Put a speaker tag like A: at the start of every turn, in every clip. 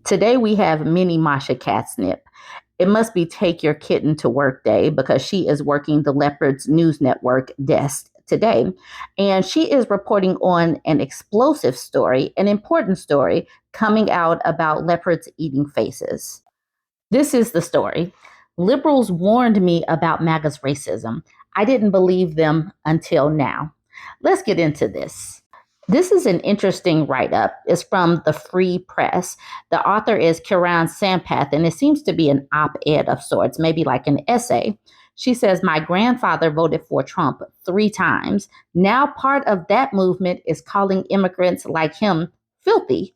A: Today we have mini Masha Catснip. It must be Take Your Kitten to Work Day because she is working the Leopards News Network desk today. And she is reporting on an explosive story, an important story coming out about leopards eating faces. This is the story. Liberals warned me about MAGA's racism. I didn't believe them until now. Let's get into this. This is an interesting write up. It's from the Free Press. The author is Kiran Sampath, and it seems to be an op ed of sorts, maybe like an essay. She says, my grandfather voted for Trump 3 times. Now, part of that movement is calling immigrants like him filthy.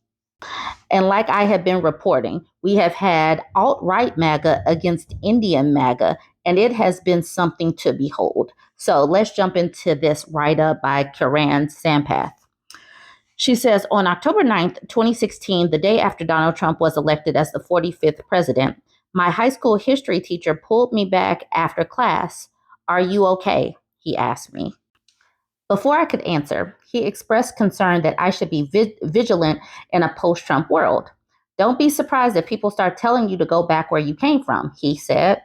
A: And like I have been reporting, we have had alt-right MAGA against Indian MAGA, and it has been something to behold. So let's jump into this write-up by Kiran Sampath. She says, on October 9th, 2016, the day after Donald Trump was elected as the 45th president, my high school history teacher pulled me back after class. Are you okay? He asked me. Before I could answer, he expressed concern that I should be vigilant in a post-Trump world. Don't be surprised if people start telling you to go back where you came from, he said.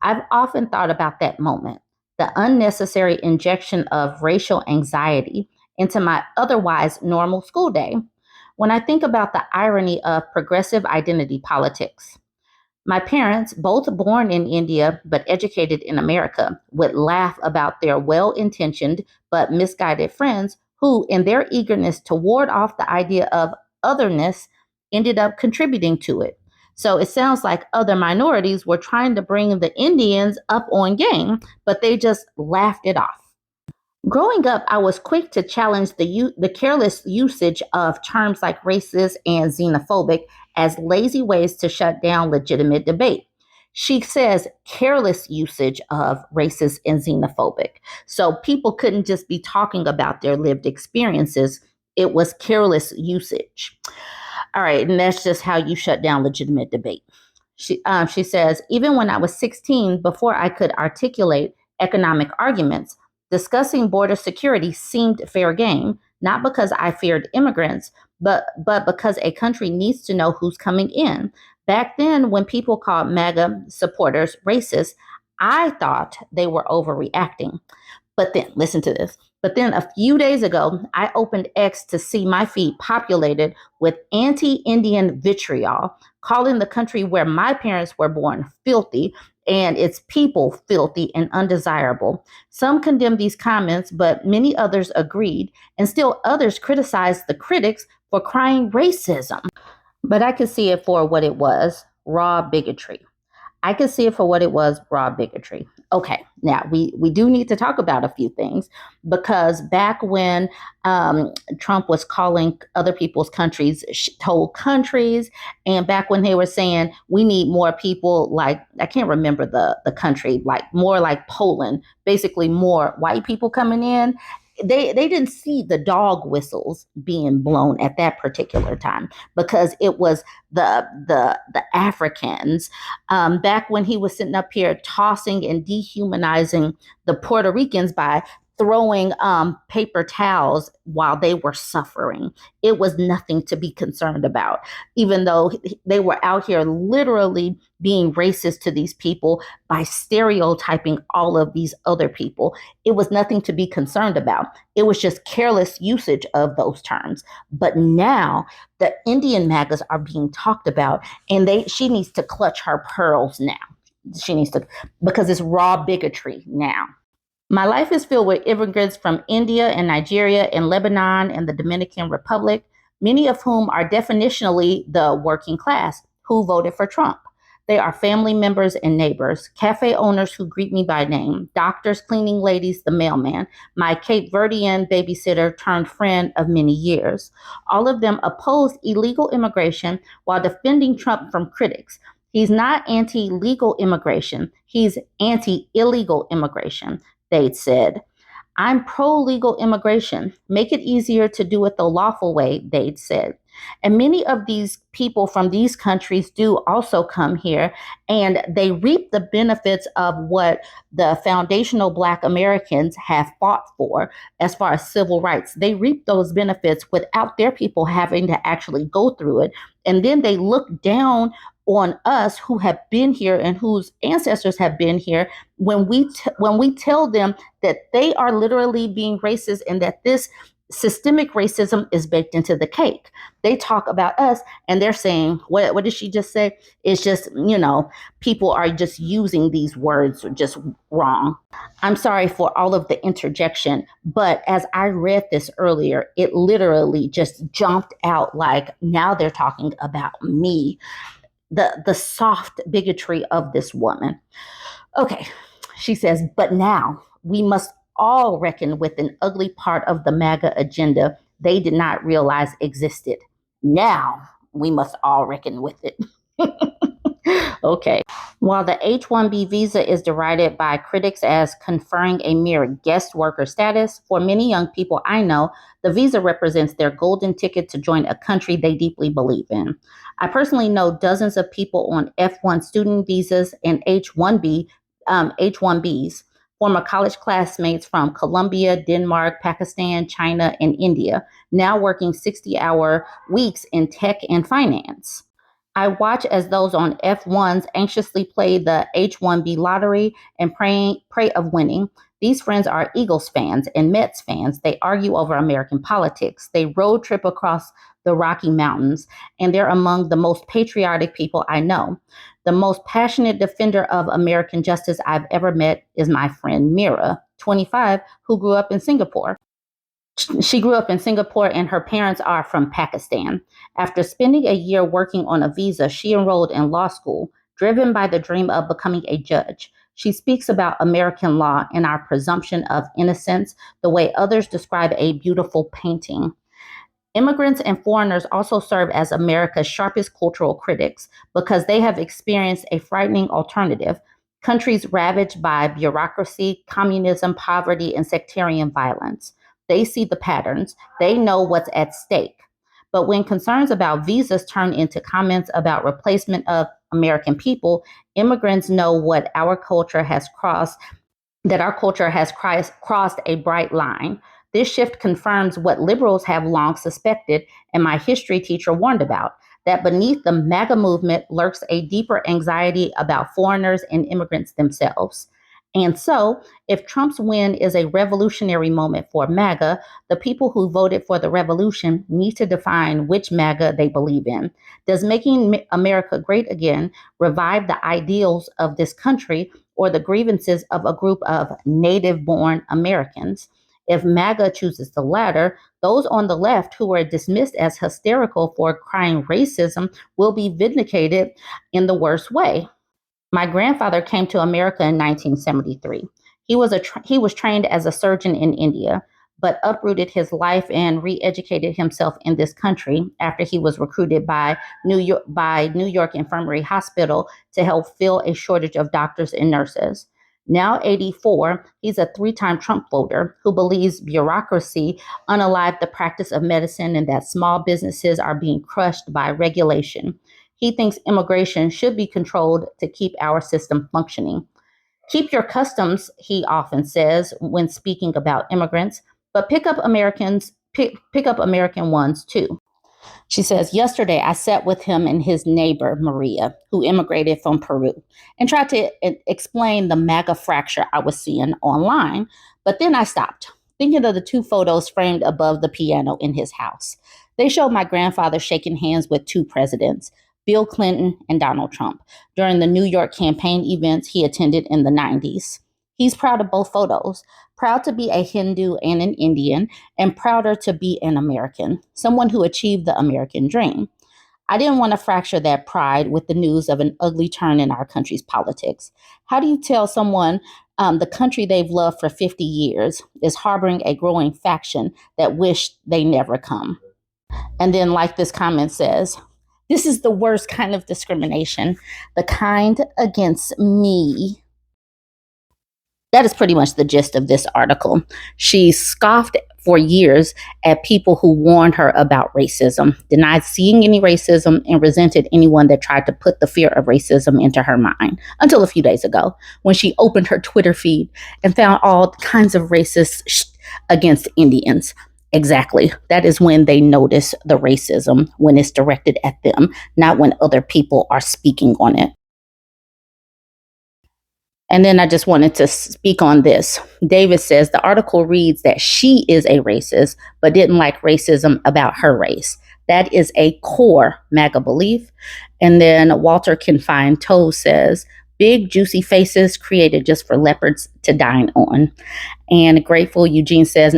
A: I've often thought about that moment, the unnecessary injection of racial anxiety into my otherwise normal school day. When I think about the irony of progressive identity politics, my parents, both born in India but educated in America, would laugh about their well intentioned but misguided friends who, in their eagerness to ward off the idea of otherness, ended up contributing to it. So it sounds like other minorities were trying to bring the Indians up on game, but they just laughed it off. Growing up, I was quick to challenge the careless usage of terms like racist and xenophobic as lazy ways to shut down legitimate debate. She says careless usage of racist and xenophobic. So people couldn't just be talking about their lived experiences. It was careless usage. All right, and that's just how you shut down legitimate debate. She says, even when I was 16, before I could articulate economic arguments, discussing border security seemed fair game, not because I feared immigrants, but because a country needs to know who's coming in. Back then, when people called MAGA supporters racist, I thought they were overreacting. But then, listen to this. But then a few days ago, I opened X to see my feed populated with anti-Indian vitriol, calling the country where my parents were born filthy and its people filthy and undesirable. Some condemned these comments, but many others agreed, and still others criticized the critics for crying racism. But I could see it for what it was, raw bigotry. I could see it for what it was, raw bigotry. Okay, now we do need to talk about a few things because back when Trump was calling other people's countries whole countries, and back when they were saying we need more people like, I can't remember the country, like more like Poland, basically more white people coming in, they didn't see the dog whistles being blown at that particular time because it was the Africans. Back when he was sitting up here tossing and dehumanizing the Puerto Ricans by throwing paper towels while they were suffering. It was nothing to be concerned about, even though they were out here literally being racist to these people by stereotyping all of these other people. It was nothing to be concerned about. It was just careless usage of those terms. But now the Indian MAGAs are being talked about, and she needs to clutch her pearls now. She needs to, because it's raw bigotry now. My life is filled with immigrants from India and Nigeria and Lebanon and the Dominican Republic, many of whom are definitionally the working class who voted for Trump. They are family members and neighbors, cafe owners who greet me by name, doctors, cleaning ladies, the mailman, my Cape Verdean babysitter turned friend of many years. All of them opposed illegal immigration while defending Trump from critics. He's not anti-legal immigration. He's anti-illegal immigration, they said. I'm pro legal immigration. Make it easier to do it the lawful way, they'd said. And many of these people from these countries do also come here and they reap the benefits of what the foundational Black Americans have fought for as far as civil rights. They reap those benefits without their people having to actually go through it. And then they look down on us who have been here and whose ancestors have been here when we tell them that they are literally being racist and that this systemic racism is baked into the cake. They talk about us and they're saying, what did she just say? It's just, people are just using these words just wrong. I'm sorry for all of the interjection, but as I read this earlier, it literally just jumped out like now they're talking about me, the soft bigotry of this woman. Okay, she says, but now we must all reckon with an ugly part of the MAGA agenda they did not realize existed. Now we must all reckon with it. Okay. While the H-1B visa is derided by critics as conferring a mere guest worker status, for many young people I know, the visa represents their golden ticket to join a country they deeply believe in. I personally know dozens of people on F-1 student visas and H-1Bs, former college classmates from Colombia, Denmark, Pakistan, China, and India, now working 60-hour weeks in tech and finance. I watch as those on F1s anxiously play the H1B lottery and pray of winning. These friends are Eagles fans and Mets fans. They argue over American politics. They road trip across the Rocky Mountains, and they're among the most patriotic people I know. The most passionate defender of American justice I've ever met is my friend Mira, 25, who grew up in Singapore. She grew up in Singapore and her parents are from Pakistan. After spending a year working on a visa, she enrolled in law school, driven by the dream of becoming a judge. She speaks about American law and our presumption of innocence, the way others describe a beautiful painting. Immigrants and foreigners also serve as America's sharpest cultural critics because they have experienced a frightening alternative. Countries ravaged by bureaucracy, communism, poverty, and sectarian violence. They see the patterns. They know what's at stake. But when concerns about visas turn into comments about replacement of American people, immigrants know that our culture has crossed a bright line. This shift confirms what liberals have long suspected and my history teacher warned about, that beneath the MAGA movement lurks a deeper anxiety about foreigners and immigrants themselves. And so, if Trump's win is a revolutionary moment for MAGA, the people who voted for the revolution need to define which MAGA they believe in. Does making America great again revive the ideals of this country or the grievances of a group of native-born Americans? If MAGA chooses the latter, those on the left who were dismissed as hysterical for crying racism will be vindicated in the worst way. My grandfather came to America in 1973. He was trained as a surgeon in India, but uprooted his life and re-educated himself in this country after he was recruited by New York Infirmary Hospital to help fill a shortage of doctors and nurses. Now 84, he's a three-time Trump voter who believes bureaucracy unalived the practice of medicine and that small businesses are being crushed by regulation. He thinks immigration should be controlled to keep our system functioning. Keep your customs, he often says when speaking about immigrants, but pick up American ones too. She says, yesterday I sat with him and his neighbor, Maria, who immigrated from Peru, and tried to explain the MAGA fracture I was seeing online. But then I stopped, thinking of the two photos framed above the piano in his house. They showed my grandfather shaking hands with two presidents, Bill Clinton and Donald Trump, during the New York campaign events he attended in the 90s. He's proud of both photos, proud to be a Hindu and an Indian, and prouder to be an American, someone who achieved the American dream. I didn't want to fracture that pride with the news of an ugly turn in our country's politics. How do you tell someone the country they've loved for 50 years is harboring a growing faction that wish they never come? And then, like this comment says, this is the worst kind of discrimination, the kind against me. That is pretty much the gist of this article. She scoffed for years at people who warned her about racism, denied seeing any racism, and resented anyone that tried to put the fear of racism into her mind until a few days ago when she opened her Twitter feed and found all kinds of racist against Indians. Exactly. That is when they notice the racism, when it's directed at them, not when other people are speaking on it. And then I just wanted to speak on this. David says the article reads that she is a racist, but didn't like racism about her race. That is a core MAGA belief. And then Walter Confine Toe says, big, juicy faces created just for leopards to dine on. And Grateful Eugene says,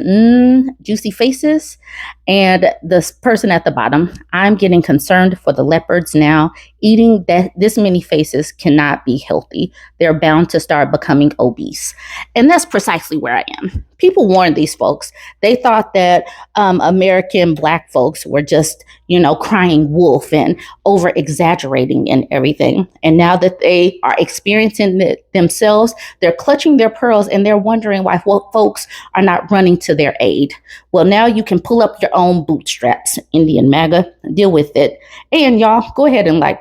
A: juicy faces. And this person at the bottom, I'm getting concerned for the leopards now. Eating this many faces cannot be healthy. They're bound to start becoming obese. And that's precisely where I am. People warned these folks. They thought that American Black folks were just, crying wolf and over exaggerating and everything. And now that they are experiencing it themselves, they're clutching their pearls and they're wondering why folks are not running to their aid. Well, now you can pull up your own bootstraps, Indian MAGA, deal with it. And y'all, go ahead and like,